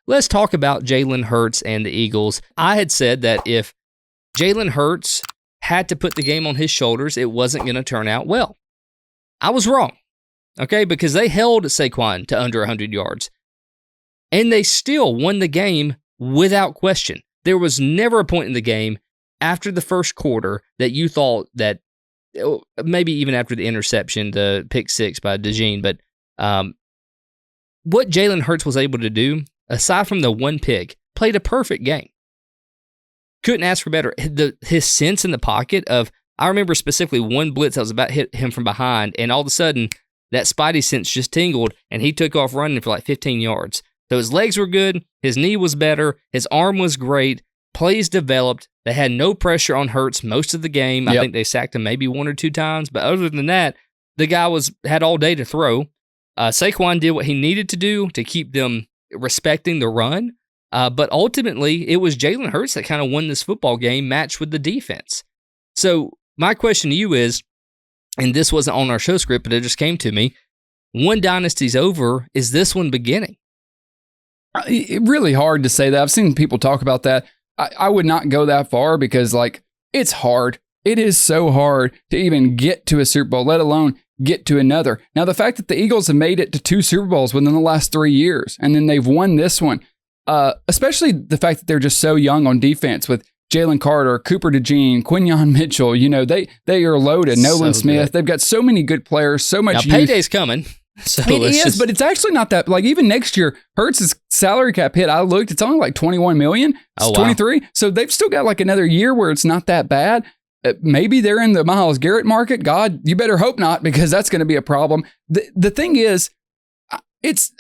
let's talk about Jalen Hurts and the Eagles. I had said that if Jalen Hurts had to put the game on his shoulders, it wasn't going to turn out well. I was wrong, okay, because they held Saquon to under 100 yards, and they still won the game without question. There was never a point in the game after the first quarter that you thought that, maybe even after the interception, the pick six by DeJean, but what Jalen Hurts was able to do, aside from the one pick, played a perfect game. Couldn't ask for better. His sense in the pocket of, I remember specifically one blitz that was about to hit him from behind, and all of a sudden, that spidey sense just tingled, and he took off running for like 15 yards. So his legs were good, his knee was better, his arm was great, plays developed. They had no pressure on Hurts most of the game. I think they sacked him maybe 1 or 2 times, but other than that, the guy had all day to throw. Saquon did what he needed to do to keep them respecting the run, but ultimately, it was Jalen Hurts that kind of won this football game matched with the defense. So my question to you is, and this wasn't on our show script, but it just came to me, one dynasty's over, is this one beginning? It's really hard to say that. I've seen people talk about that. I would not go that far because, it's hard. It is so hard to even get to a Super Bowl, let alone get to another. Now, the fact that the Eagles have made it to 2 Super Bowls within the last 3 years, and then they've won this one, especially the fact that they're just so young on defense with Jalen Carter, Cooper DeJean, Quinyon Mitchell, they are loaded. Nolan Smith. Good. They've got so many good players, so much youth. Payday's coming. So it is, but it's actually not that. Even next year, Hurts' salary cap hit, I looked, it's only like $21 million. It's 23. Wow. So they've still got another year where it's not that bad. Maybe they're in the Myles Garrett market. God, you better hope not, because that's going to be a problem. The thing is,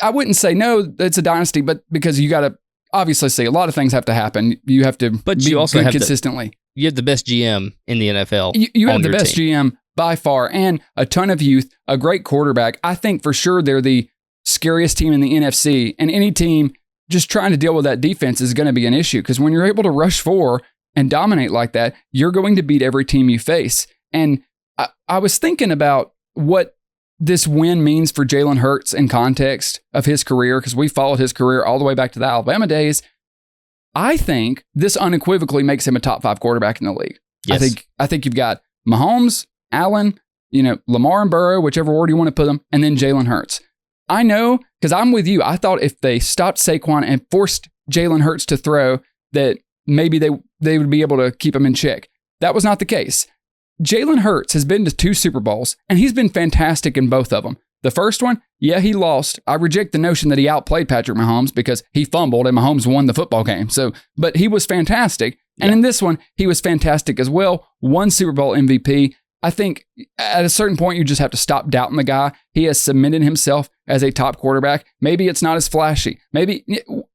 I wouldn't say no, it's a dynasty, but because you got to obviously see a lot of things have to happen. You have to be you also good consistently. You have the best GM in the NFL. You have the best GM by far, and a ton of youth, a great quarterback. I think for sure they're the scariest team in the NFC, and any team just trying to deal with that defense is going to be an issue, because when you're able to rush 4 and dominate like that, you're going to beat every team you face. And I was thinking about what this win means for Jalen Hurts in context of his career, because we followed his career all the way back to the Alabama days. I think this unequivocally makes him a top 5 quarterback in the league. Yes. I think you've got Mahomes, Allen, Lamar and Burrow, whichever order you want to put them, and then Jalen Hurts. I know, because I'm with you. I thought if they stopped Saquon and forced Jalen Hurts to throw, that maybe they would be able to keep him in check. That was not the case. Jalen Hurts has been to 2 Super Bowls, and he's been fantastic in both of them. The first one, he lost. I reject the notion that he outplayed Patrick Mahomes because he fumbled and Mahomes won the football game. But he was fantastic. And in this one, he was fantastic as well. 1 Super Bowl MVP. I think at a certain point, you just have to stop doubting the guy. He has cemented himself as a top quarterback. Maybe it's not as flashy. Maybe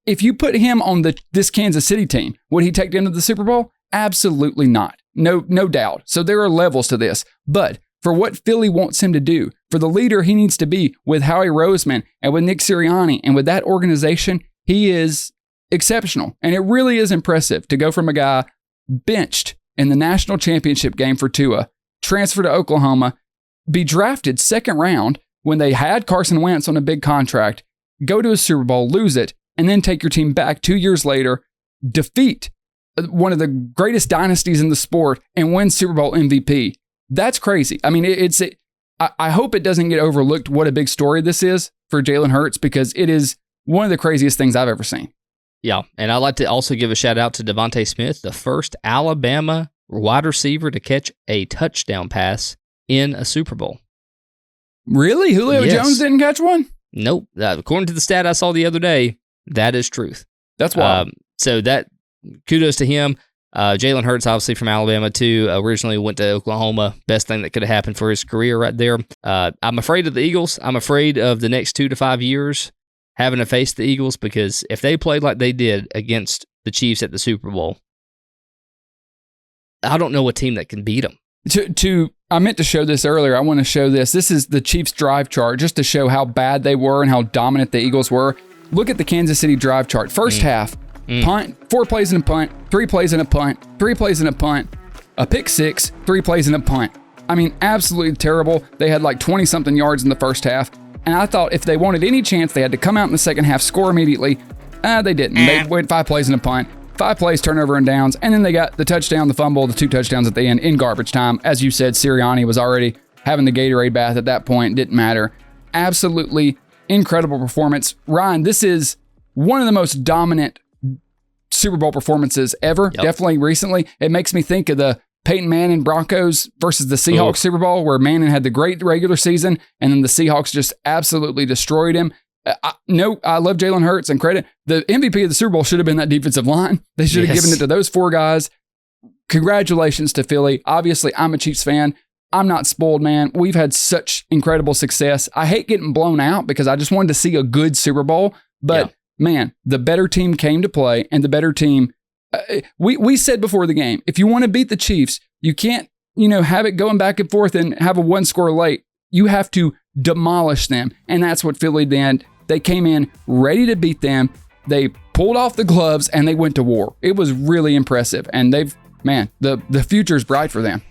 if you put him on this Kansas City team, would he take them to the Super Bowl? Absolutely not. No doubt. So there are levels to this. But for what Philly wants him to do, for the leader he needs to be with Howie Roseman and with Nick Sirianni and with that organization, he is exceptional. And it really is impressive to go from a guy benched in the national championship game for Tua, transfer to Oklahoma, be drafted 2nd round when they had Carson Wentz on a big contract, go to a Super Bowl, lose it, and then take your team back 2 years later, defeat one of the greatest dynasties in the sport, and win Super Bowl MVP. That's crazy. I mean, I hope it doesn't get overlooked what a big story this is for Jalen Hurts, because it is one of the craziest things I've ever seen. Yeah, and I'd like to also give a shout out to Devontae Smith, the first Alabama wide receiver to catch a touchdown pass in a Super Bowl. Really? Julio Jones didn't catch one? Nope. According to the stat I saw the other day, that is truth. That's wild. So kudos to him. Jalen Hurts, obviously from Alabama too, originally went to Oklahoma. Best thing that could have happened for his career right there. I'm afraid of the Eagles. I'm afraid of the next 2 to 5 years having to face the Eagles, because if they played like they did against the Chiefs at the Super Bowl, I don't know what team that can beat them. I meant to show this earlier. I want to show this. This is the Chiefs drive chart, just to show how bad they were and how dominant the Eagles were. Look at the Kansas City drive chart. First half, punt, 4 plays and a punt, 3 plays and a punt, 3 plays and a punt, a pick 6, 3 plays and a punt. I mean, absolutely terrible. They had like 20-something yards in the first half. And I thought if they wanted any chance, they had to come out in the second half, score immediately. They didn't. They went 5 plays in a punt, 5 plays, turnover and downs, and then they got the touchdown, the fumble, the 2 touchdowns at the end in garbage time. As you said, Sirianni was already having the Gatorade bath at that point. Didn't matter. Absolutely incredible performance. Ryan, this is one of the most dominant Super Bowl performances ever. Yep. Definitely recently. It makes me think of the Peyton Manning Broncos versus the Seahawks Super Bowl, where Manning had the great regular season and then the Seahawks just absolutely destroyed him. I love Jalen Hurts and credit. The MVP of the Super Bowl should have been that defensive line. They should have given it to those 4 guys. Congratulations to Philly. Obviously, I'm a Chiefs fan. I'm not spoiled, man. We've had such incredible success. I hate getting blown out because I just wanted to see a good Super Bowl. But man, the better team came to play, and the better team. We said before the game, if you want to beat the Chiefs, you can't, have it going back and forth and have a 1 score late. You have to demolish them, and that's what Philly did. They came in ready to beat them. They pulled off the gloves and they went to war. It was really impressive, and the future's bright for them.